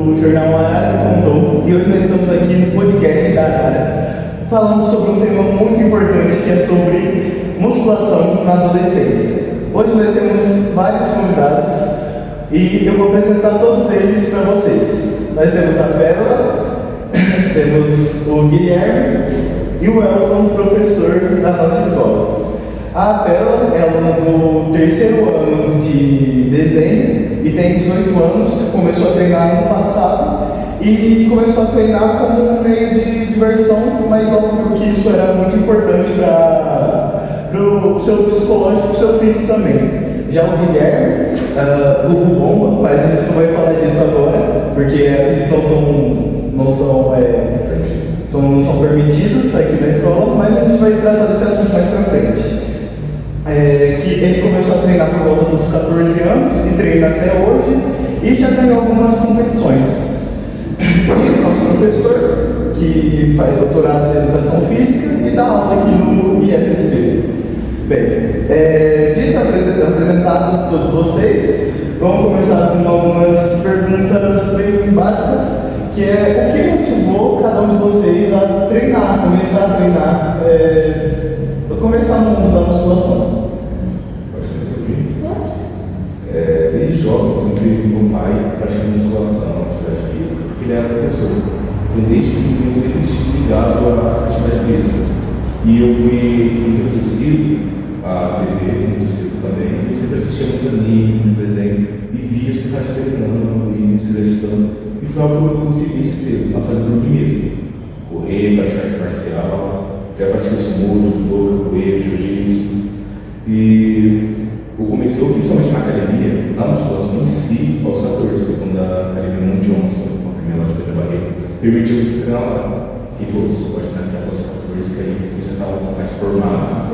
do Jornal Arara Contou, e hoje nós estamos aqui no podcast da Arara falando sobre um tema muito importante que é sobre musculação na adolescência. Hoje nós temos vários convidados e eu vou apresentar todos eles para vocês. Nós temos a Pérola, temos o Guilherme e o Elton, professor da nossa escola. A Pérola é aluna do terceiro ano de desenho e tem 18 anos, começou a treinar ano passado e começou a treinar como um meio de diversão, mas não viu que isso era muito importante para o seu psicológico e para o seu físico também. Já o Guilherme, o Bomba, mas a gente não vai falar disso agora, porque eles não são permitidos aqui na escola, mas a gente vai tratar desse assunto mais para frente. Que ele começou a treinar por volta dos 14 anos e treina até hoje e já ganhou algumas competições. E o nosso professor, que faz doutorado em Educação Física e dá aula aqui no IFSB. Bem, dito apresentado todos vocês, vamos começar com algumas perguntas bem básicas, que é o que motivou cada um de vocês a treinar, começar a treinar, começar no mundo da musculação. Pode responder? Pode. Desde jovem, sempre vi meu pai praticando musculação, atividade física, porque ele era professor. Então, desde pequeno, eu sempre estive ligado à atividade física. E eu fui introduzido à TV muito cedo também. Eu sempre assistia muito anime, muito desenho, e via as pessoas treinando e se exercitando. E foi algo que eu comecei desde cedo, a fazer por mim mesmo. Correr, praticar arte marcial. Já pratiquei sumô, judô, capoeira, jiu-jitsu. E eu comecei oficialmente na academia, na musculação em si, aos 14, foi quando a academia Monte Onça, uma primeira loja de Pedro Barreto, permitiu me treinar lá. Quem falou, você pode treinar até aos 14, que aí você já estava mais formado.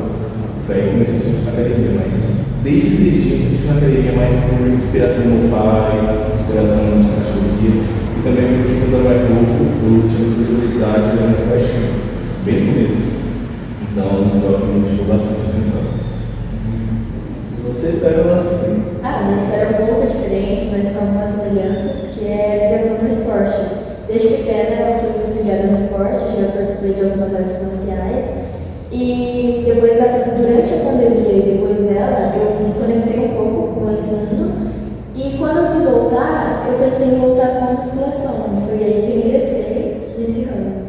Foi aí que comecei a na academia, mas desde cedinho eu sempre fui na academia mais por inspiração do meu pai, inspiração da sua cachorria, e também porque quando eu era mais novo, eu tinha muita curiosidade e era muito paixão. Bem no começo. Então, foi algo que me motivou bastante a pensar. Você pega lá. Minha história é um pouco diferente, mas com algumas semelhanças, que é ligação no esporte. Desde pequena eu fui muito ligada no esporte, já participei de algumas artes marciais. E durante a pandemia e depois dela, eu me desconectei um pouco com esse mundo. E quando eu quis voltar, eu pensei em voltar com a musculação. Foi aí que eu ingressei nesse ramo.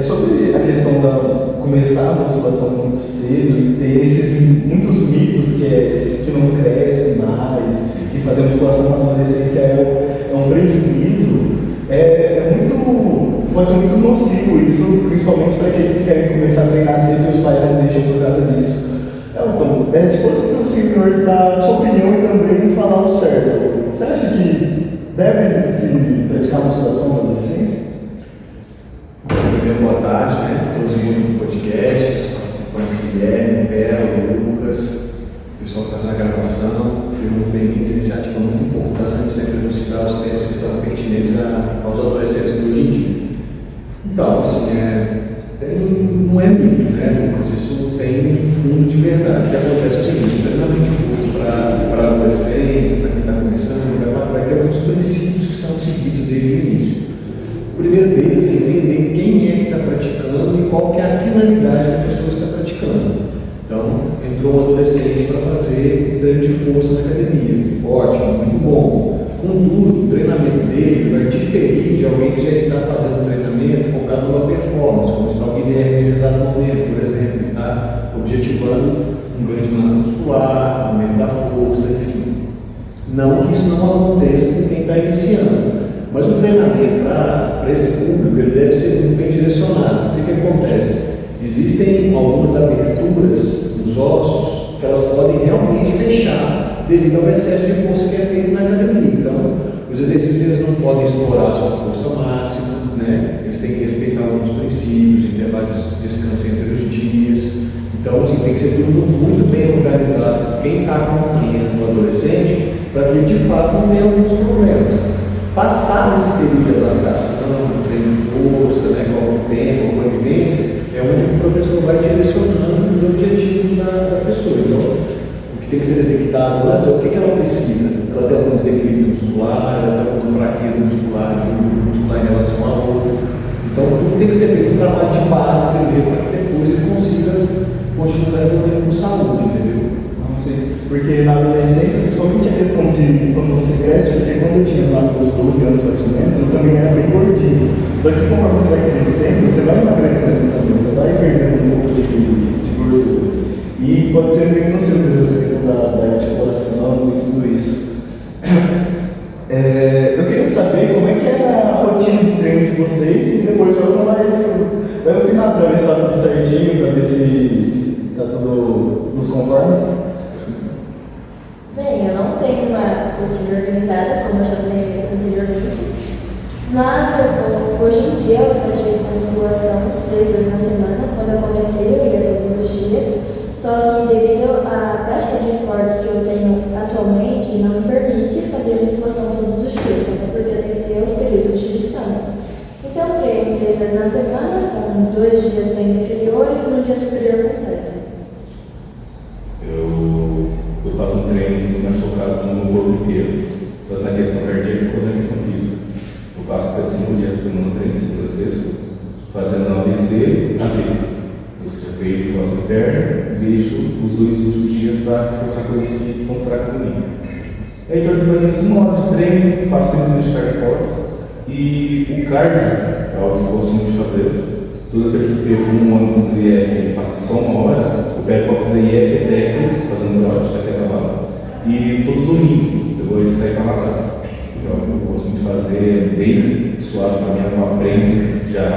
Sobre a questão da começar a musculação muito cedo e ter esses muitos mitos que é esse que não cresce mais, que fazer musculação na adolescência é um prejuízo, pode ser muito nocivo isso, principalmente para aqueles que querem começar a treinar cedo e os pais não deixam por causa disso. Então, se fosse para o senhor dar a sua opinião e também falar o certo, você acha que deve se praticar musculação na adolescência? Primeiro, boa tarde, todo mundo do podcast, os participantes Guilherme, Pérola, Lucas, o pessoal que está na gravação. Fui muito bem-vindos, iniciativa muito importante, sempre elucidar os temas que estão pertinentes aos adolescentes de hoje em dia. Então, assim, não é mito, Lucas? Isso tem um fundo de verdade. O que acontece é o seguinte: treinamento de força para adolescentes, para quem está começando, vai ter alguns princípios que são seguidos desde o início. O primeiro deles é entender quem é que está praticando e qual que é a finalidade da pessoa que está praticando. Então, entrou um adolescente para fazer treino de força na academia. Ótimo, muito bom. Contudo, o treinamento dele vai diferir de alguém que já está fazendo treinamento focado numa performance, como está o Guilherme nesse exato momento, por exemplo, que está objetivando um ganho de massa muscular, aumento da força, enfim. Não que isso não aconteça com quem está iniciando. Mas o treinamento para esse público ele deve ser muito bem direcionado. O que acontece? Existem algumas aberturas nos ossos que elas podem realmente fechar devido ao excesso de força que é feito na academia. Então, os exercícios não podem explorar a sua força máxima, eles têm que respeitar alguns princípios, intervalos de descanso entre os dias. Então, assim, tem que ser tudo muito bem organizado. Quem está acompanhando o adolescente, para que de fato não tenha alguns problemas. Passar nesse período de adaptação, treino de força, com algum tempo, alguma vivência, é onde o professor vai direcionando os objetivos da pessoa. Então, o que tem que ser detectado antes, o que ela precisa. Ela tem algum desequilíbrio muscular, ela tem alguma fraqueza muscular em relação a outra. Então, tudo tem que ser feito um trabalho de base primeiro, para que depois ele consiga continuar evoluindo com saúde, entendeu? Não sei. Porque na adolescência, principalmente a questão de quando você cresce, porque quando eu tinha lá uns 12 anos mais ou menos, eu também era bem gordinho. Só que conforme você vai crescendo, você vai emagrecendo também, você vai perdendo um pouco de gordura. E pode ser bem nocivo essa questão da articulação e tudo isso. Eu queria saber como é que é a rotina de treino de vocês e depois eu vai opinar para ver se está tudo certinho, para ver se está tudo nos conformes. Bem, eu não tenho uma rotina organizada, como eu já falei anteriormente, mas hoje em dia eu pratico musculação 3 vezes na semana. Quando eu comecei, eu ia todos os dias, só que devido à prática de esportes que eu tenho atualmente, não me permite fazer musculação todos os dias, até porque eu tenho que ter os períodos de descanso. Então eu treino 3 vezes na semana, com 2 dias sem inferiores e 1 dia superior completo. Eu faço um treino mais focado no meu corpo inteiro, tanto na questão cardíaca quanto na questão física. Eu faço pelos 5 dias da semana, treino de segunda a sexta, fazendo ABC, AB. Músculo peito, costa e perna, deixo os 2 últimos dias para reforçar coisas que estão fracas em mim. É em torno de mais ou menos 1 hora de treino, faço 30 minutos de cardio pós. E o cardio é algo que eu gosto muito de fazer. Toda terça-feira, 1 ano de IF, passa só 1 hora. Eu pego para fazer IF técnico, fazendo trote até acabar. E todo domingo eu vou sair para nadar. Então, eu gosto muito de fazer, bem suave para mim, eu aprendo já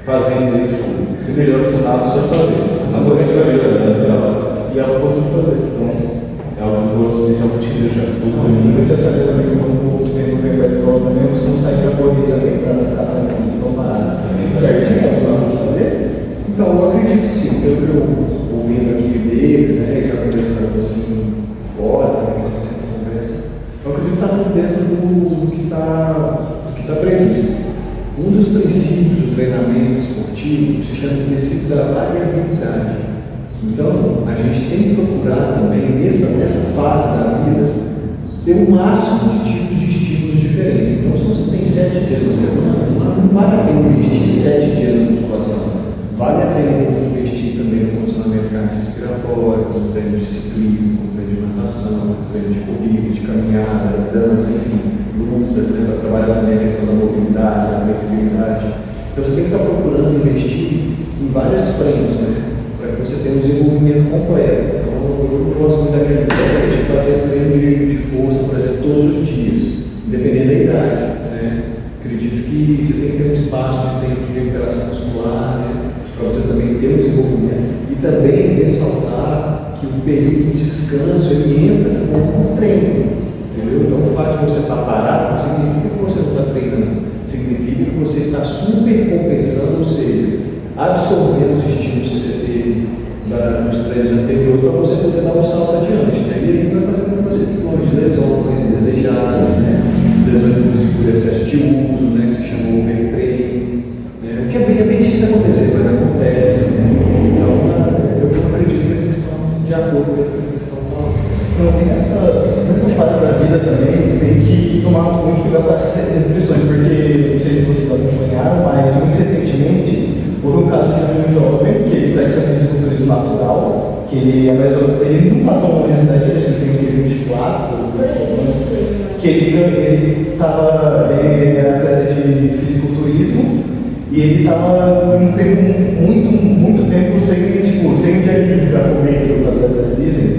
fazendo isso. Você melhora o seu nado só de fazer. Naturalmente vai melhorar, e é algo que eu gosto de fazer. Então, é algo que eu gosto de deixar rotina já. Todo domingo. Muitas vezes também, quando eu venho para a escola, também eu costumo sair para correr também, para não ficar tão parado. Certinho, é uma rotina deles? Então, eu acredito que sim, pelo que eu ouvindo aqui deles, né, já conversando assim fora, também, que a gente sempre conversa, eu acredito que está tudo dentro do que está previsto. Um dos princípios do treinamento esportivo se chama o princípio da variabilidade. Então, a gente tem que procurar também, nessa fase da vida, ter o máximo de tipos de estímulos diferentes. Então, se você tem 7 dias na semana, não vale a pena investir 7 dias na musculação. Vale a pena investir também no condicionamento cardiorrespiratório, no treino de ciclismo, no treino de natação, no treino de corrida, de caminhada, dança, enfim, lutas, né, para trabalhar também a questão da mobilidade, da flexibilidade. Então você tem que estar procurando investir em várias frentes, né, para que você tenha um desenvolvimento completo. Então eu gosto muito daquela ideia de fazer treino de força, por exemplo, todos os dias, independente da idade. Né. Acredito que você tem que ter um espaço de tempo de recuperação muscular, né, para você também ter um desenvolvimento e também ressaltar que o período de descanso ele entra como um treino. Entendeu? Então, o fato de você estar parado não significa que você não está treinando, significa que você está super compensando, ou seja, absorvendo os estímulos que você teve nos treinos anteriores para você poder dar um salto adiante. Né? E aí vai fazer com que você fique longe de lesões indesejadas, né? Lesões por excesso de uso, né? Que se chama overtraining. O que é bem difícil acontecer, mas acontece. Né? Então, eu acredito que eles estão de acordo com o que eles estão falando. Então, nessa fase da vida também, tem que tomar muito cuidado com as restrições, porque, não sei se vocês acompanharam, mas muito recentemente houve um caso de um jovem que ele pratica fisiculturismo natural, que ele não está tão longe da cidade, acho que ele tem 24 anos, que ele era atleta de fisiculturismo e ele estava muito tempo sem dia livre para comer, que os atletas dizem.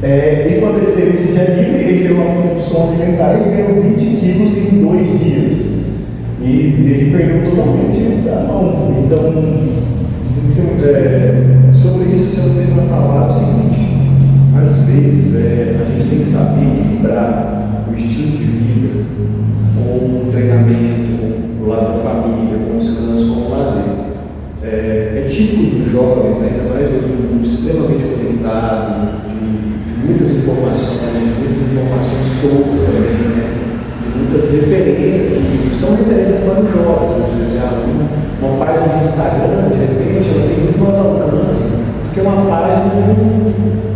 E quando ele teve esse dia livre, ele teve uma compulsão alimentar e ganhou 20 quilos em 2 dias. E ele perdeu totalmente a mão. Então, isso tem que ser muito sobre isso, se eu tenho para falar o seguinte: às vezes a gente tem que saber equilibrar o estilo de vida com o treinamento, com o lado da família, com o descanso, com o lazer. É típico dos jovens, ainda mais hoje, um mundo extremamente conectado, de muitas informações soltas também, né? De muitas referências que são referências para os jovens. Vamos dizer assim, uma página de Instagram, de repente, ela tem muito mais alcance do que uma página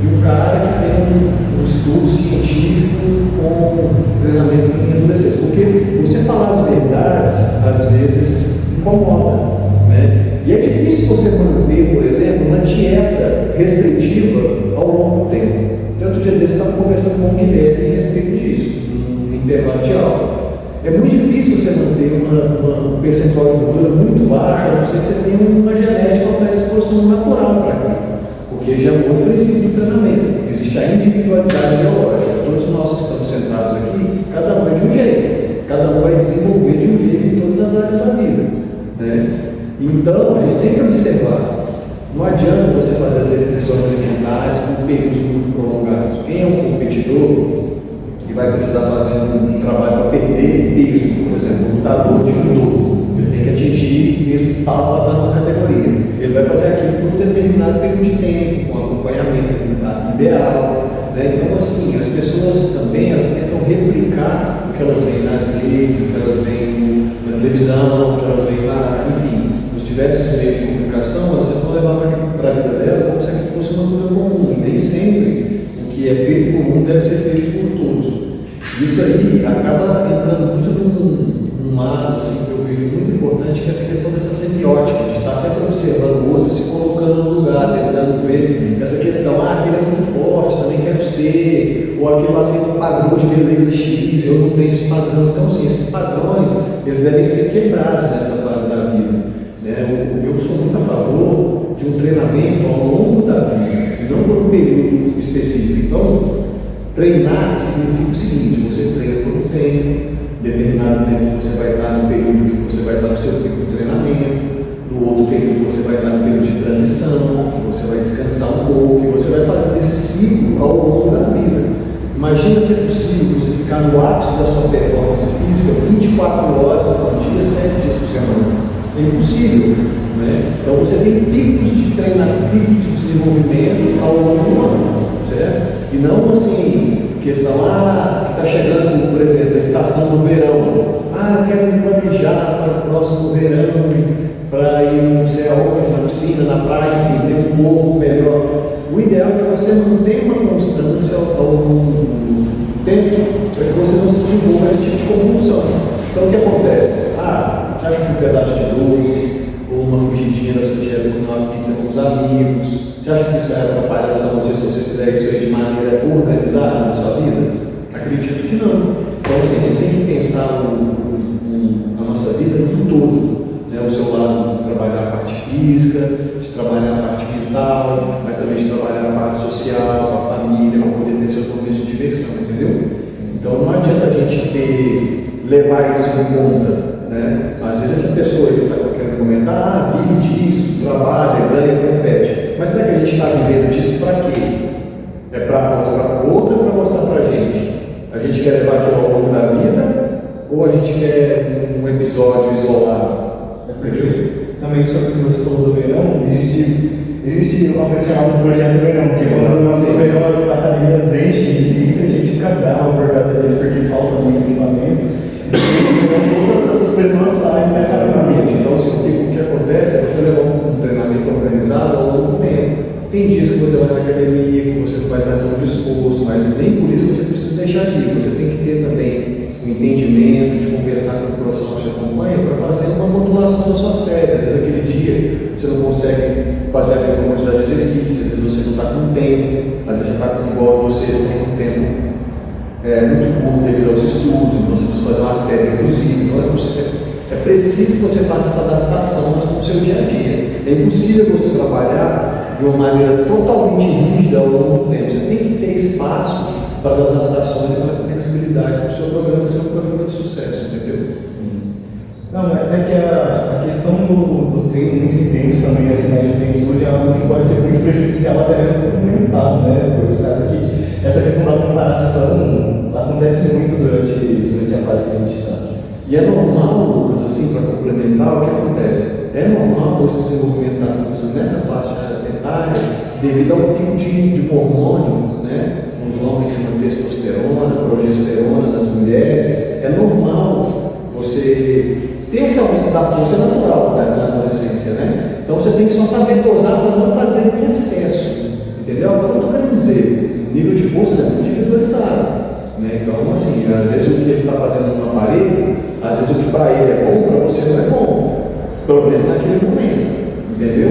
de um cara que tem treinamento em adolescentes, porque você falar as verdades, às vezes, incomoda, né? E é difícil você manter, por exemplo, uma dieta restritiva ao longo do tempo. Então, outro dia desse, eu estava conversando com o Guilherme a respeito disso, no intervalo de aula. É muito difícil você manter um percentual de gordura muito baixo, a não ser que você tenha uma genética, uma predisposição natural para aquilo. Porque já é um outro princípio do treinamento. Existe a individualidade biológica. Todos nós que estamos sentados aqui, cada um é de um jeito. Cada um vai desenvolver de um jeito em todas as áreas da vida, né? Então, a gente tem que observar. Não adianta você fazer as restrições alimentares por períodos muito prolongados. Quem é um competidor que vai precisar fazer um trabalho para perder peso, por exemplo, um lutador de judô, ele tem que atingir peso tal para estar na categoria. Ele vai fazer aquilo por um determinado período de tempo, com acompanhamento ideal, né? Então, assim, as pessoas também elas tentam replicar o que elas veem nas redes, o que elas veem na televisão, o que elas veem enfim, nos diversos meios de comunicação, elas tentam levar para a vida dela como se aquilo fosse uma coisa comum, e nem sempre o que é feito comum deve ser feito por todos. Isso aí acaba entrando muito num lado assim, que eu vejo muito importante, que é essa questão dessa semiótica, de estar sempre observando o outro, se colocando no lugar, tentando ver essa questão, aquele é muito forte, também quero ser, ou aquele lá tem um padrão de beleza X, eu não tenho esse padrão. Então, assim, esses padrões, eles devem ser quebrados nessa fase da vida, né? Eu sou muito a favor de um treinamento ao longo da vida, e não por um período específico. Então, treinar significa o seguinte: você treina por um tempo, determinado tempo você vai estar no período que você vai estar no seu tempo de treinamento, no outro período você vai estar no período de transição, que você vai descansar um pouco, que você vai fazer esse ciclo ao longo da vida. Imagina se é possível você ficar no ápice da sua performance física 24 horas por dia, 7 dias por semana. É impossível, né? Então você tem picos de treinamento, picos de desenvolvimento ao longo do ano, certo? E não assim, questão, que está chegando, por exemplo, a estação do verão. Eu quero me planejar para o próximo verão, para ir não sei aonde, na piscina, na praia, enfim, ter um corpo melhor. O ideal é que você mantenha uma constância ao longo do tempo, para que você não se desenvolva esse tipo de compulsão. Então o que acontece? Você acha que um pedaço de doce, ou uma fugidinha da sua dieta com uma pizza com os amigos, você acha que isso vai atrapalhar a sua rotina se você fizer isso aí de maneira organizada na sua vida? Acredito que não. Então, assim, a gente tem que pensar a nossa vida no todo, né? O seu lado de trabalhar a parte física, de trabalhar a parte mental, mas também de trabalhar a parte social, a família, para poder ter seus momentos de diversão, entendeu? Então, não adianta a gente levar isso em conta, né? Às vezes essa pessoa que está querendo comentar, vive disso, trabalha, ganha, compete. Mas será que a gente está vivendo disso para quê? É para mostrar para o outro ou para mostrar para a gente? A gente quer levar aquilo ao longo da vida ou a gente quer um episódio isolado? Porque também sobre o que você falou do verão, existe uma coisa chamada projeto verão, que quando o verão as academias enchem e muita gente fica brava por causa disso, porque falta muito equipamento. E todas essas pessoas saem dessa Exatamente. Então, assim, o que acontece é você levar um treinamento organizado ao longo do tempo. Tem dias que você vai na academia, que você não vai estar tão disposto, mas nem por isso você precisa deixar de ir. Você tem que ter também o entendimento de conversar com o profissional que te acompanha para fazer uma modulação da sua série. Às vezes aquele dia você não consegue fazer a mesma quantidade de exercícios, às vezes você não está com tempo, às vezes você está com igual vocês, tem um tempo muito curto devido aos estudos, então você precisa fazer uma série reduzida. Então é preciso que você faça essa adaptação no seu dia a dia. É impossível você trabalhar de uma maneira totalmente rígida ao longo do tempo. Você tem que ter espaço para dar adaptações e para flexibilidade para o seu programa ser um programa de sucesso, entendeu? Não, é que a questão do treino muito intenso também, assim, na juventude, é algo que pode ser muito prejudicial até mesmo para o mental, né? Por causa que essa questão da comparação acontece muito durante a fase que a gente está. E é normal, Lucas, assim, para complementar, o que acontece? É normal esse desenvolvimento da força nessa faixa etária devido ao pico de hormônio, né? Nos homens chama testosterona, progesterona, nas mulheres. É normal você ter esse aumento da força natural, né, na adolescência, né? Então você tem que só saber dosar para não fazer em excesso, entendeu? Agora eu estou querendo dizer, o nível de força é muito individualizado. Né? Então, assim, às vezes o que ele está fazendo no aparelho, às vezes o que para ele é bom, para você não é bom. Pelo menos naquele momento. Entendeu?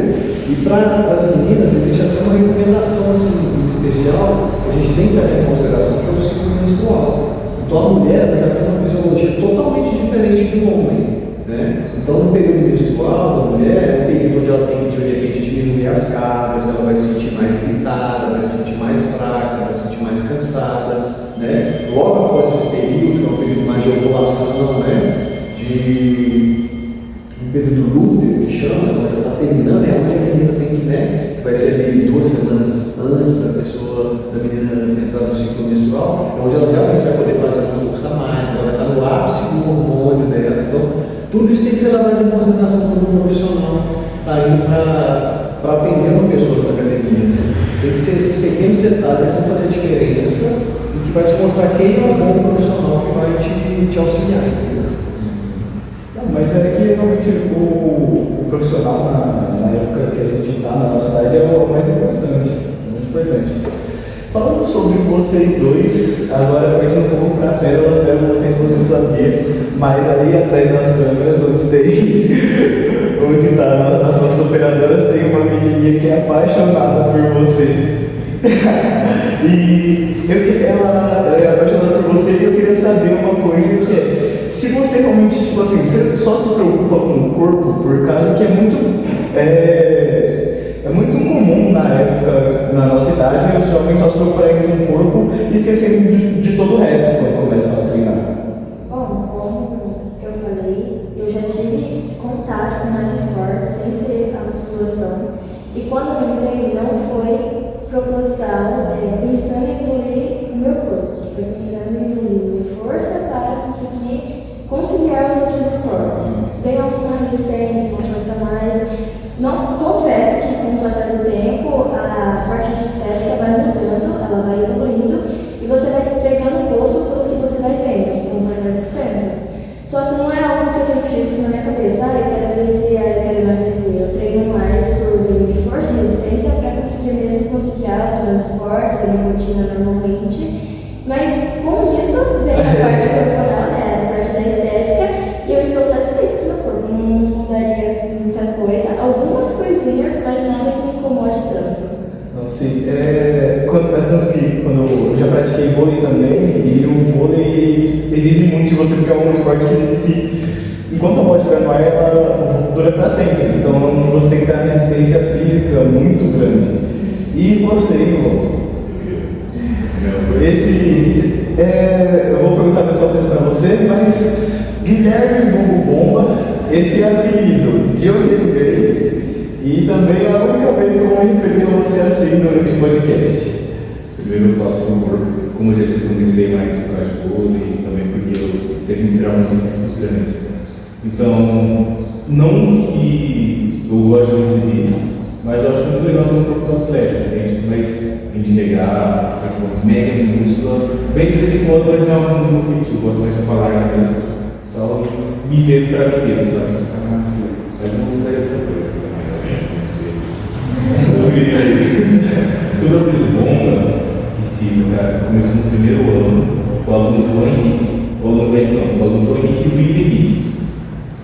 E para as meninas, existe até uma recomendação assim, especial que a gente tem que levar em consideração, que é o ciclo menstrual. Então, a mulher já tem uma fisiologia totalmente diferente do homem. Né? Então, no período menstrual da mulher, é um período onde ela tem que, de repente, diminuir as cargas, ela vai se sentir mais irritada, vai se sentir mais fraca, vai se sentir mais cansada. Né? Logo após esse período, que é um período mais de ovulação, né? Um período lúteo, que chama, ela já está terminando, é onde a menina tem que, né? Que vai ser ali 2 semanas antes da menina entrar no ciclo menstrual, é onde ela realmente vai poder fazer um fluxo a mais, ela vai estar no ápice do hormônio dela. Então, tudo isso tem que ser levado em consideração quando um profissional está indo para atender uma pessoa na academia. Né? Tem que ser esses pequenos detalhes que vão fazer a diferença e que vai te mostrar quem é o bom profissional que vai te auxiliar. Entendeu? Não, mas é que realmente o profissional na época que a gente está na nossa idade é o mais importante, muito importante. Falando sobre vocês dois, agora partindo um pouco para a Pérola, não sei se você sabia, mas ali atrás das câmeras, onde tá as nossas operadoras, tem uma menininha que é apaixonada por você. E ela é apaixonada por você e eu queria saber uma coisa que é, se você realmente, tipo assim, você só se preocupa com o corpo por causa que é muito comum na época, na nossa idade, os jovens só se preocuparem com o corpo e esquecendo de todo o resto quando começam a treinar. Bom, como eu falei, eu já tive contato com mais esportes sem ser a musculação. E quando eu entrei, não foi proposital, pensando em evoluir o meu corpo. Foi pensando em evoluir minha força para conseguir conciliar os outros esportes. Ganhar uma resistência, uma força a mais. Não, confesso que com o passar do tempo, a parte de estética vai mudando, ela vai evoluindo e você vai se pegando gosto pelo que você vai vendo com o passar dos tempos. Só que não é algo que eu tenho fixo na minha cabeça, eu quero crescer, eu quero emagrecer. Eu treino mais por meio de força e resistência para conseguir mesmo conciliar os meus esportes, a minha rotina normalmente. Mas com isso vem a parte corporal, né, a parte da estética, e eu estou satisfeita com o meu corpo. Não mudaria muita coisa, algumas coisinhas, mas nada que me incomode tanto. Não, sim, tanto que quando eu já pratiquei vôlei também, e o vôlei exige muito de você, porque é um esporte que enquanto a bola estiver no ar, ela dura para sempre. Então você tem que ter uma resistência física muito grande. E você, Ivo? Eu vou perguntar mais uma coisa para você, mas Guilherme Vulgo Bomba, esse apelido, de onde ele veio? E também é a única vez que eu vou referir a você assim durante o podcast. Primeiro eu faço favor, como eu já disse, eu comecei mais por causa de vôlei e também porque eu sempre inspirava muito nas crianças. Então, não que eu gosto de exibir, mas eu acho muito legal ter um corpo atlético, entende? Mas de negar, mas uma mega minúscula, bem de vez em quando, mas não é algo muito feitiço, eu gosto mais de uma larga mesmo. Então, me ver pra mim mesmo, sabe? Ah, sim. Mas não mudaria outra coisa. Sobre a apelido bomba, que fica, cara, começou no primeiro ano, o aluno João Henrique, o aluno João Henrique e o Luiz Henrique.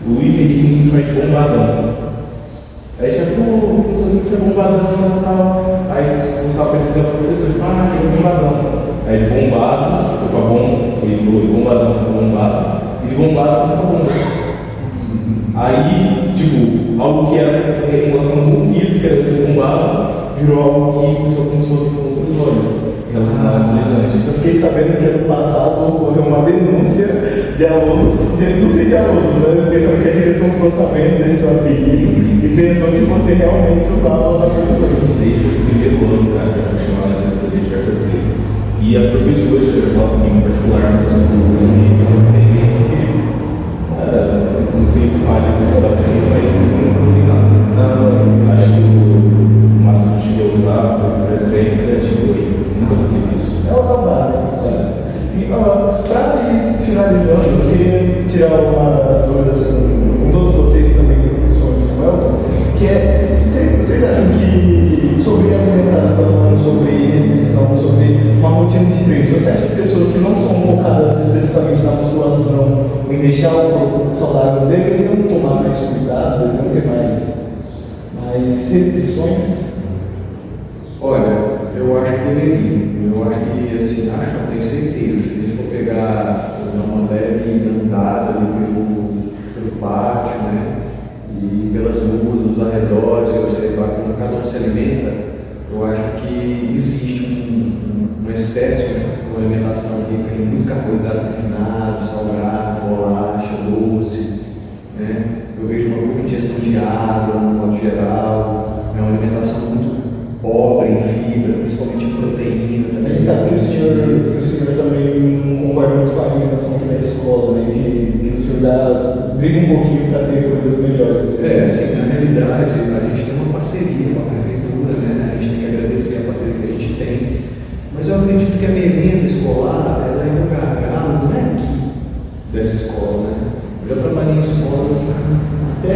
O Luiz Henrique nos chamava de bombadão. Aí chegou, o professor Henrique, você é bombadão, tal. Aí começava a pesquisar para as pessoas, que é bombadão. Aí de bombado, foi para bomba, foi de bombadão, foi para bombado, e de bombado foi para bomba. Aí, tipo, algo que era em relação com física, era você bombado, virou algo que a pessoa começou a ver com outros olhos, se relacionar com lesante. Eu fiquei sabendo que ano passado ocorreu uma denúncia de alunos, não sei de alunos, mas eu fiquei sabendo que a direção ficou sabendo desse seu apelido e pensou que você realmente usava a professora. Não sei, foi o primeiro ano, cara, que eu fui chamado de diretoria diversas vezes. E a professora já falou comigo em particular, no curso e sempre não sei se pode acreditar para isso, mas não usei nada. Não, acho que o máximo que eu cheguei a usar foi bem criativo aí. Nunca gostei disso. É o básico. Para ir finalizando, eu queria tirar algumas dúvidas com todos vocês também, principalmente com o Elton, que é, vocês acham que sobre alimentação, sobre restrição, sobre uma rotina de treino, você acha que pessoas que não são saudável deveriam tomar mais cuidado, deveriam ter mais restrições? Olha, eu acho que deveria. Eu acho que, assim, acho não, tenho certeza. Se a gente for pegar uma leve andada ali pelo pátio, né? E pelas ruas, os arredores, e observar como cada um se alimenta, eu acho que existe um excesso, né? Uma alimentação rica em muito carboidrato refinado, salgado, bolacha, doce, né? Eu vejo uma pouca ingestão de água, no modo geral, é uma alimentação muito pobre em fibra, principalmente em proteína A também. gente sabe que o senhor também não concorda muito com a alimentação aqui da escola, né? Que o senhor briga um pouquinho para ter coisas melhores. Né? Assim, na realidade, a gente tem uma parceria com a prefeitura, né? A gente tem que agradecer a parceria que a gente tem, mas eu acredito que a merenda escolar, ela é um gargalo, não é aqui dessa escola, né? Eu já trabalhei em escolas até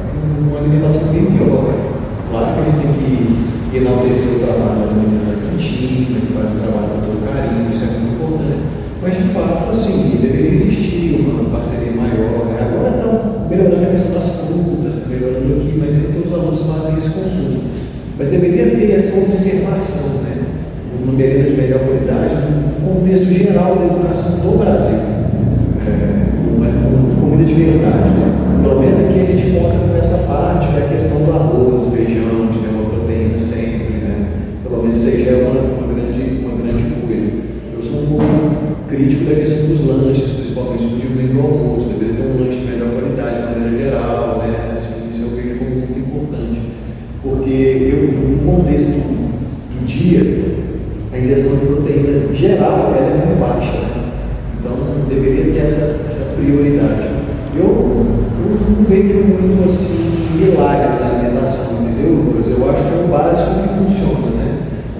com uma alimentação bem pior. Claro que a gente tem que enaltecer o trabalho das meninas da cantina, que faz um trabalho com todo carinho, isso é muito importante. Mas, de fato, assim, deveria existir uma parceria maior. Né? Agora estão melhorando a questão das frutas, está melhorando aqui, mas nem todos os alunos fazem esse consumo. Mas deveria ter essa observação, né? Uma merenda de melhor qualidade, no contexto geral da educação do Brasil. Comida de verdade, né? Pelo menos aqui a gente conta com essa parte, que é a questão do arroz, do feijão, de ter uma proteína sempre, né? Pelo menos isso aí já é uma grande coisa. Eu sou um pouco crítico da questão dos lanches, principalmente do dia do almoço, deveria ter um lanche de melhor qualidade, de maneira geral, né? Assim, isso eu vejo como muito importante. Porque no contexto do dia, a ingestão de proteína em geral ela é muito baixa, né? Então deveria ter essa prioridade. Eu não vejo muito assim milagres na alimentação, entendeu, Lucas? Eu acho que é o básico que funciona, né?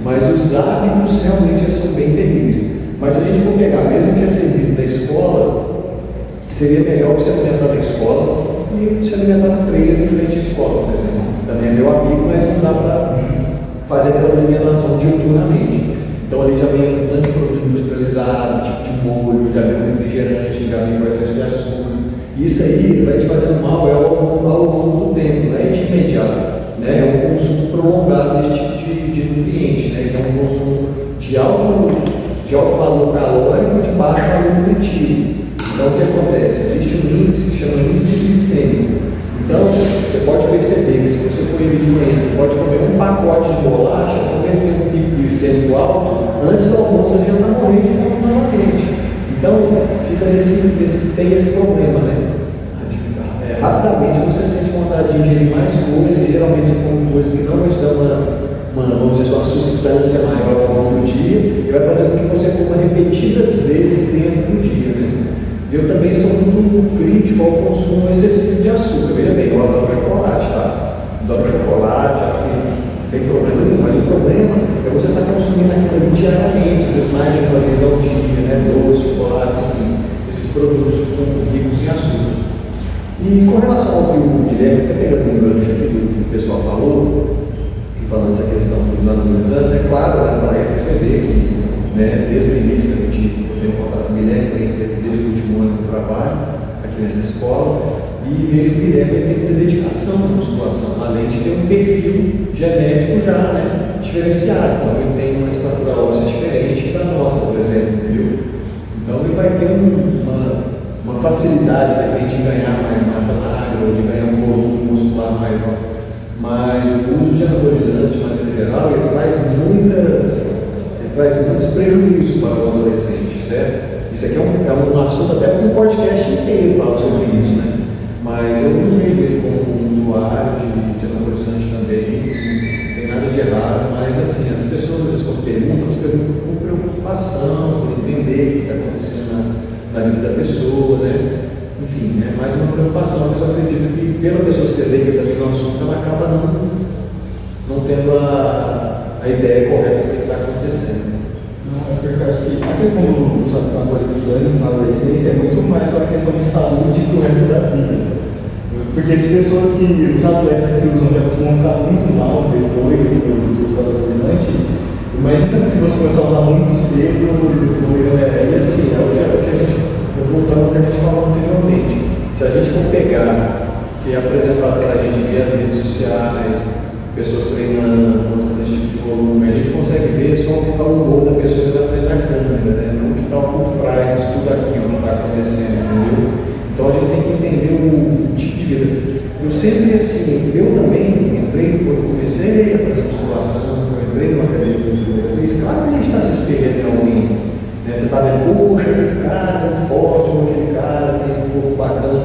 Mas os hábitos realmente eles são bem terríveis. Mas se a gente for pegar mesmo que é servido da escola, seria melhor se alimentar na escola e se alimentar no trailer em frente à escola, por exemplo. Também é meu amigo, mas não dá para fazer aquela alimentação diuturnamente. Então ali já vem um tanto de produto industrializado, tipo de molho, já vem um refrigerante, já vem com excesso de açúcar. Isso aí vai te fazendo mal ao longo do tempo, não é de imediato. Né? É um consumo prolongado desse tipo de nutriente, né? Que é um consumo de alto valor calórico e de baixo valor nutritivo. Então o que acontece? Existe um índice que chama índice glicêmico. Então você pode perceber que se você for ir de manhã, você pode comer um pacote de bolacha, comer um pico glicêmico alto, antes do almoço você já está morrendo de fome novamente. Então, tem esse problema, né? Rapidamente você sente vontade de ingerir mais coisas, e geralmente você come coisas que não vão te dar vamos dizer, uma substância maior ao longo do dia, e vai fazer com que você coma repetidas vezes dentro do dia, né? Eu também sou muito crítico ao consumo excessivo de açúcar. Veja bem, eu adoro chocolate, tá? Adoro chocolate, acho que não tem problema nenhum, mas o problema é você estar consumindo aquilo ali diariamente, às vezes mais de uma vez ao dia, né? Doce, chocolate, enfim, esses produtos ricos em açúcar. E com relação ao que o Guilherme, até pegando um gancho aqui do que o pessoal falou, que falando essa questão dos anabolizantes, é claro, né, para perceber que, né, desde o início que a gente tem um contato com o Guilherme, conhece desde o último ano do trabalho aqui nessa escola, e vejo que o Guilherme tem muita dedicação na musculação, além de ter um perfil genético já, né, diferenciado. Então ele tem uma estatura óssea diferente da nossa, por exemplo, entendeu? Então ele vai ter uma facilidade de repente de ganhar mais massa magra ou de ganhar um volume muscular maior. Mas o uso de anabolizantes, de maneira geral, ele traz muitos prejuízos para o adolescente, certo? Isso aqui é um assunto até para um podcast inteiro falar sobre isso, né? Mas eu não vejo ele como um usuário de anabolizante também, não tem nada de errado, mas assim, as pessoas às vezes quando perguntam, elas perguntam com preocupação, por entender o que está acontecendo na vida da pessoa, né? Enfim, é mais uma preocupação, mas eu acredito que pela pessoa ser leiga também no assunto, ela acaba não tendo a ideia correta do que está acontecendo. Não, é verdade que a questão dos anabolizantes na adolescência é muito mais uma questão de saúde do resto da vida. Porque as pessoas os atletas que usam costumam ficar muito mal depois do anabolizante. Imagina se você começar a usar muito cedo, E assim, é o que a gente, voltando ao que a gente falou anteriormente, Se a gente for pegar, que é apresentado para a gente via as redes sociais, pessoas treinando, mostrando esse tipo de volume, a gente consegue ver só o que está o humor da pessoa na frente da câmera, né? Não o que está por trás disso tudo aquilo que está acontecendo, entendeu? Então a gente tem que entender o tipo de vida. Eu sempre assim, eu também entrei, quando comecei a fazer musculação, eu entrei numa academia pela primeira vez, claro que a gente está se espelhando em alguém, né? Você está vendo, poxa, aquele cara muito forte, ou aquele cara tem um corpo bacana.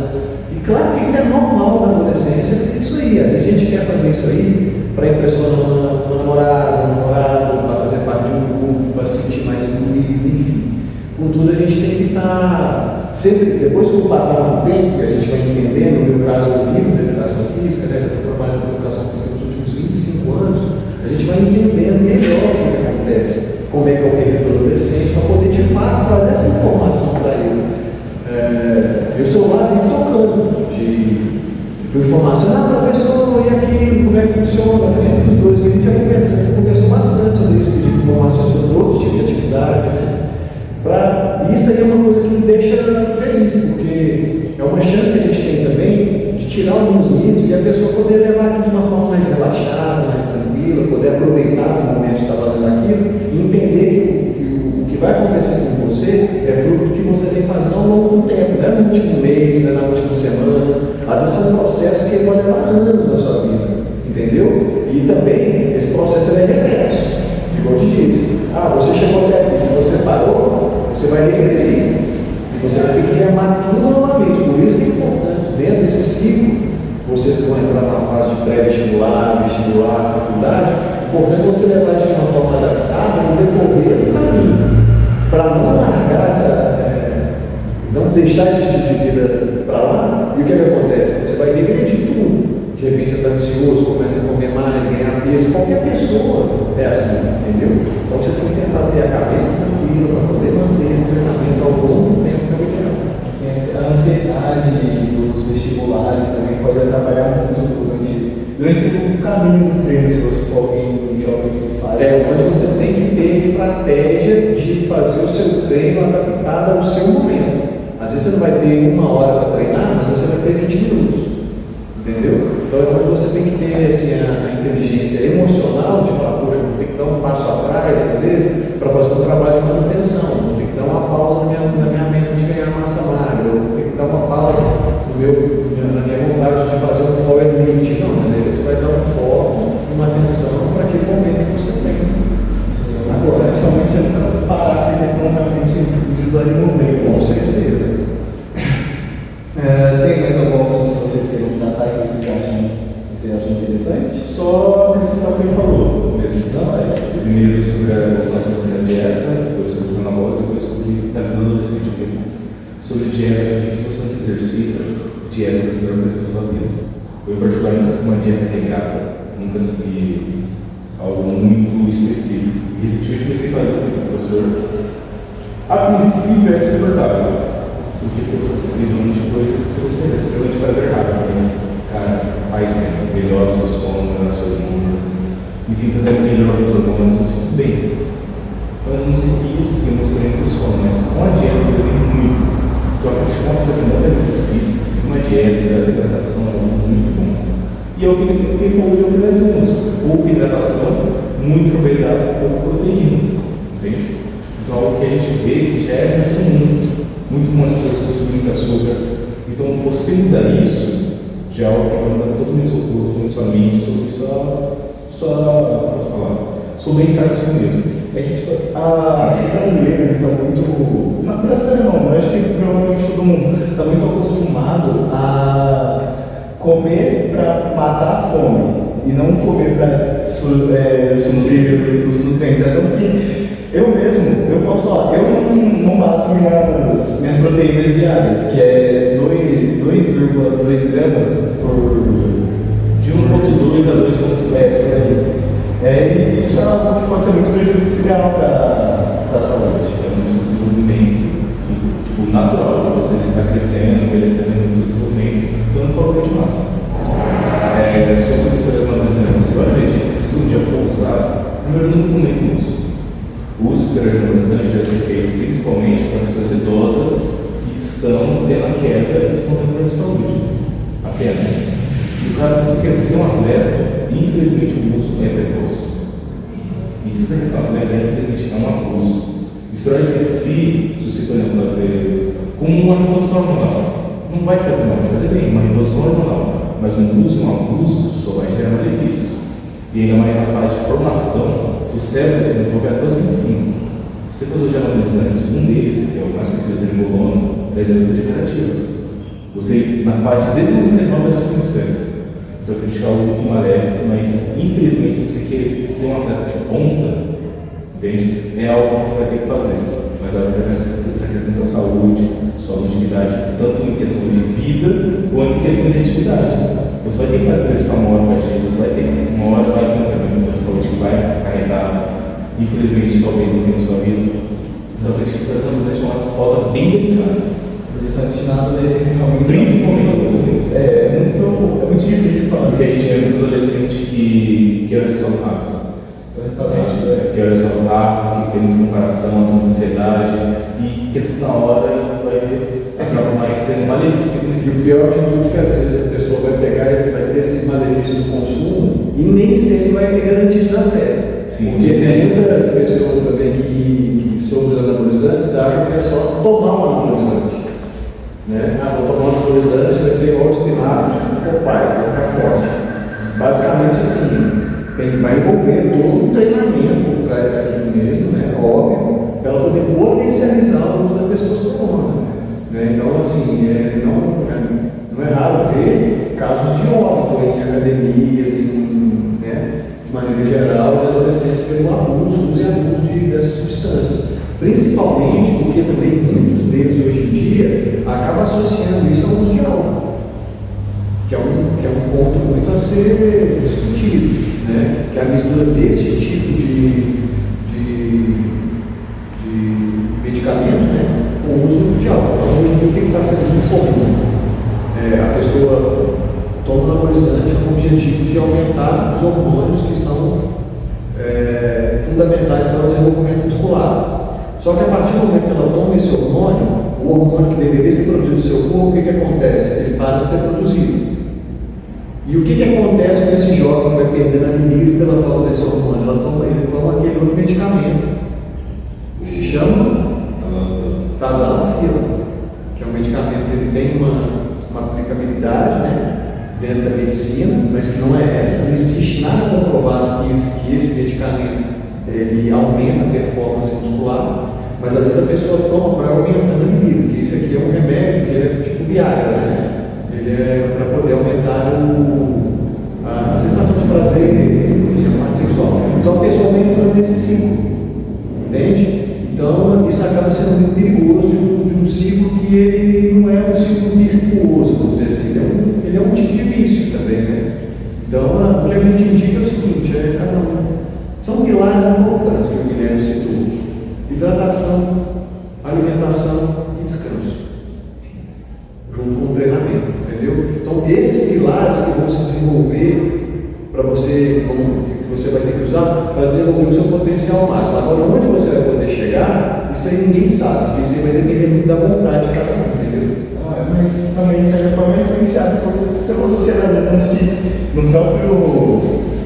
E claro que isso é normal na adolescência, é isso aí, às vezes a gente quer fazer isso aí para impressionar um namorado, para fazer parte de um grupo, para se sentir mais incluído, enfim. Contudo, a gente tem que estar sempre, depois que passar um tempo, que a gente vai entendendo, no meu caso eu vivo da educação física, né? Eu estou trabalhando com educação física nos últimos 25 anos, a gente vai entendendo melhor o que acontece, como é que é o perfil do adolescente, para poder de fato trazer essa informação para ele. Meu celular vive tocando de informação, professor, e aquilo, como é que funciona? A gente, os dois, a gente já conversou bastante sobre esse tipo de informação, sobre outros tipos de atividade, né? Isso aí é uma coisa que me deixa feliz, porque é uma chance que a gente tem também de tirar alguns mitos e a pessoa poder levar aquilo de uma forma mais relaxada, mais tranquila, poder aproveitar o momento de estar fazendo aquilo e entender que o que vai acontecer com você é fruto do que você vem fazendo ao longo do tempo, não é no último mês, não é na última semana. Às vezes são processos que podem levar anos na sua vida, entendeu? E também esse processo é reverso, igual eu te disse. Você chegou até aqui, se você parou, você vai regredir. E você vai ter que remar tudo novamente. Por isso que é importante, dentro desse ciclo, vocês que vão entrar na fase de pré-vestibular, vestibular, faculdade, é importante você levar isso de uma forma adaptada no decorrer do caminho, para não largar não deixar esse tipo de vida para lá. E o que acontece? Você vai regredir tudo. De repente você está ansioso, começa a comer mais, ganhar peso. Qualquer pessoa é assim, entendeu? Então você tem que tentar ter a cabeça tranquila para poder manter esse treinamento ao longo do tempo que é o ideal. A ansiedade dos vestibulares também pode atrapalhar muito durante o caminho do treino, se você for alguém jovem que faz. Onde você tem que ter estratégia de fazer o seu treino adaptado ao seu momento. Às vezes você não vai ter 1 hora para treinar, mas você vai ter 20 minutos. Entendeu? Então é onde você tem que ter assim, a inteligência emocional de falar, poxa, vou ter que dar um passo atrás, às vezes, para fazer um trabalho de manutenção, vou ter que dar uma pausa na minha meta de ganhar massa magra, vou ter que dar uma pausa na minha vontade de fazer um powerlifting. Não, mas aí você vai dar um foco, uma atenção para aquele momento que você tem. Agora, praticamente é para parar, porque senão realmente desanima bem. Com certeza. Tem mais algum assunto que vocês queiram tratar que vocês acham interessante? Só acrescentar o que ele falou mesmo. Então, primeiro sobre a nossa dieta, depois sobre o namoro, depois sobre a vida adolescente. Sobre dieta, se você não se exercita, dieta vai ser a melhor coisa da sua vida. Eu, em particular, nunca segui uma dieta regrada, nunca segui algo muito específico. E recentemente comecei a fazer com o professor. A princípio é desconfortável. Porque você está privando de coisas que você é extremamente prazer rápido, mas, cara, faz melhor o seu sono, melhor o seu humor, me sinto até melhor nos hormônios, me sinto bem. Mas não segui isso, segui meus treinos de sono, mas com a dieta eu ganhei muito. Então, a gente uma pessoa que não tem exercícios físicos, segui uma dieta, essa hidratação é muito bom. E é o que ele falou de oxidação, pouca hidratação, muita carboidrato, pouca proteína, entende? Então, algo que a gente vê que já é muito comum. Muito bom as pessoas consumem muito açúcar. Então, você mudar isso, já é algo que vai mudar totalmente seu corpo, totalmente sua mente, sobre seu bem-estar de si mesmo. É que tipo, a brasileira está muito. Não, brasileira não, mas acho que provavelmente todo mundo está muito acostumado a comer para matar a fome e não comer para suprir os nutrientes. É tanto que eu posso falar, eu não bato minhas proteínas diárias, que é 2,2 gramas de 1,2 a 2,3. E isso é algo que pode ser muito prejudicial para a saúde. É um desenvolvimento natural, você está crescendo, envelhecendo, muito desenvolvimento, então não pode de massa. Sobre os esteroides anabolizantes, eu acredito que se um dia for usar, primeiro não recomendo isso. O uso de esteroides anabolizantes deve ser feito principalmente para pessoas idosas que estão tendo a queda e estão tendo apenas. No caso, se você quer ser um atleta, infelizmente o uso é precoce. E se você quer ser um atleta, infelizmente é um abuso. Isso vai dizer se você, por exemplo, fazer como uma reposição hormonal. Não vai te fazer mal, vai te fazer bem, uma reposição hormonal. Mas um uso e um abuso só vai gerar malefícios. E ainda mais na fase de formação, se o cérebro se desenvolve até os 25. Se você fazer os anabolizantes, um deles, que é o mais conhecido de Trembolona, é a degenerativa. Você, na fase de desenvolvimento, vai subir no cérebro. Então, eu criticar o muito maléfico, mas infelizmente, se você quer ser um atleta de ponta, entende? É algo que você vai ter que fazer. Mas você vai ter que ter sua saúde, sua longevidade, tanto em questão de vida, quanto em questão de atividade. Você vai ter que fazer isso uma hora com a gente, você vai ter uma hora vai pensar na saúde que vai carregar, infelizmente, talvez no fim da sua vida. Então, eu acredito que você vai fazer uma pauta bem delicada. Projeção na adolescência, realmente. Principalmente na adolescência. É muito difícil falar. Porque a gente é muito adolescente que quer o resultado rápido. Que é o resultado rápido, que tem muita comparação, muita ansiedade, e que é tudo na hora e vai ver, acaba mais tendo malefício. E o pior de tudo é que às vezes a pessoa vai pegar e vai ter esse malefício do consumo e nem sempre vai ter garantia de dar certo. Sim, porque tem muitas pessoas também que sobre os anabolizantes acham que é só tomar um anabolizante. Né? Vou tomar um anabolizante, vai ser igual o espinafre, vai ficar forte. Basicamente assim, vai envolver todo um treinamento por trás daquilo mesmo, né? Óbvio, para ela poder potencializar o uso da testosterona. Né? Então, assim, não é raro ver casos de óbito em academias, né? De maneira geral, de adolescentes pelo abuso, uso e abuso dessas substâncias. Principalmente porque também muitos deles hoje em dia acabam associando isso ao uso de álcool, que é um ponto muito a ser discutido. Né? Que a mistura desse tipo de medicamento, né? Com o uso de álcool. Então, hoje em dia, o que está sendo muito comum? A pessoa toma um anabolizante com o objetivo de aumentar os hormônios que são fundamentais para o desenvolvimento muscular. Só que a partir do momento que ela toma esse hormônio, o hormônio que deveria ser produzido no seu corpo, o que acontece? Ele para de ser produzido. E o que acontece com esse jovem que vai perdendo a libido pela falta desse hormônio? Ele toma aquele outro medicamento, que se chama Tadalafila, que é um medicamento que tem uma aplicabilidade, né, dentro da medicina, mas que não é essa. Não existe nada comprovado que esse medicamento ele aumenta a performance muscular, mas às vezes a pessoa toma para aumentar a libido, porque isso aqui é um remédio que é tipo Viagra, né? Ele é para poder aumentar a sensação de prazer, enfim, a parte sexual. Então a pessoa vem entrando nesse ciclo, entende? Então isso acaba sendo muito perigoso de um ciclo que ele não é um ciclo virtuoso, vamos dizer assim, ele é um tipo de vício também, né? Então o que a gente indica é o seguinte, são pilares importantes que o Guilherme citou: hidratação, alimentação e descanso, junto com o treinamento, entendeu? Então, esses pilares que vão se desenvolver para você, que você vai ter que usar para desenvolver o seu potencial máximo. Agora, onde você vai poder chegar, isso aí ninguém sabe, porque isso aí vai depender muito da vontade de cada um, entendeu? Mas também, de certa forma, é influenciado pela sociedade, tanto que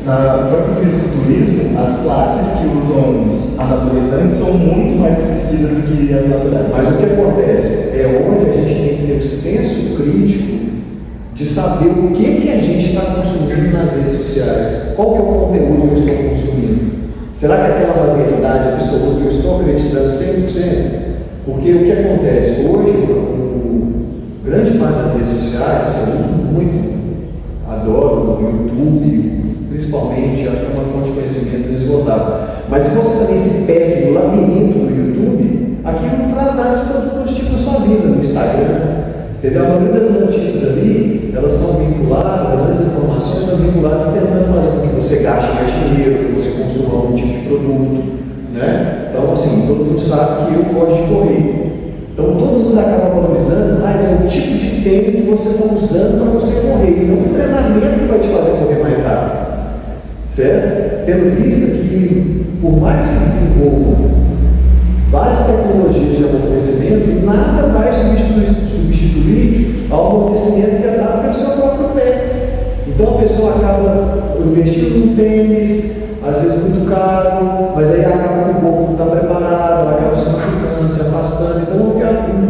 na próprio fisiculturismo, as classes que usam anabolizantes são muito mais assistidas do que as naturais. Mas o que acontece é onde a gente tem que ter o senso crítico de saber o que a gente está consumindo nas redes sociais. Qual que é o conteúdo que eu estou consumindo? Será que aquela é uma verdade absoluta que eu estou acreditando 100%? Porque o que acontece? Hoje, grande parte das redes sociais, eu uso muito, adoro o YouTube, principalmente, acho que é uma fonte de conhecimento inesgotável. Mas se você também se perde no labirinto do YouTube, aquilo não traz dados positivos na sua vida, no Instagram. Entendeu? A maioria das notícias ali, elas são vinculadas, a maioria das informações estão vinculadas tentando fazer com que você gaste mais dinheiro, que você consuma algum tipo de produto, né? Então, assim, todo mundo sabe que eu gosto de correr. Então, todo mundo acaba valorizando, mas é o tipo de tênis que você está usando para você correr, e não o treinamento que vai te fazer correr mais rápido. Certo? Tendo vista que, por mais que desenvolvam várias tecnologias de amortecimento, nada vai substituir ao amortecimento que é dado no seu próprio pé. Então a pessoa acaba investindo num tênis, às vezes muito caro, mas aí acaba que o corpo não está preparado, ela acaba se machucando, se afastando. Então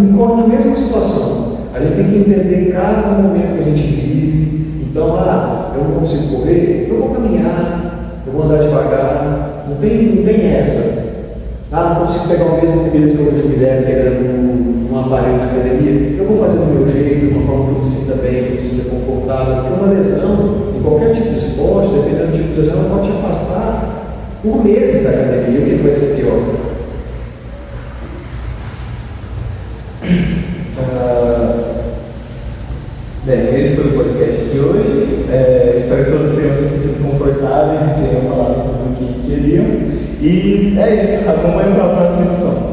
incorre na mesma situação. A gente tem que entender cada momento que a gente vive. Então, eu não consigo correr, eu vou caminhar, eu vou andar devagar. Não tem essa. Não consigo pegar o mesmo peso que eu vejo mulher pegando um aparelho na academia. Eu vou fazer do meu jeito, de uma forma que eu me sinta bem, que eu me sinta confortável. Porque uma lesão, em qualquer tipo de esporte, dependendo do tipo de lesão, ela pode te afastar por meses da academia. O que vai ser pior? Bem, esse foi o podcast de hoje. Espero que todos tenham se sentido confortáveis e tenham falado tudo o que queriam. E é isso. Acompanhe para a próxima edição.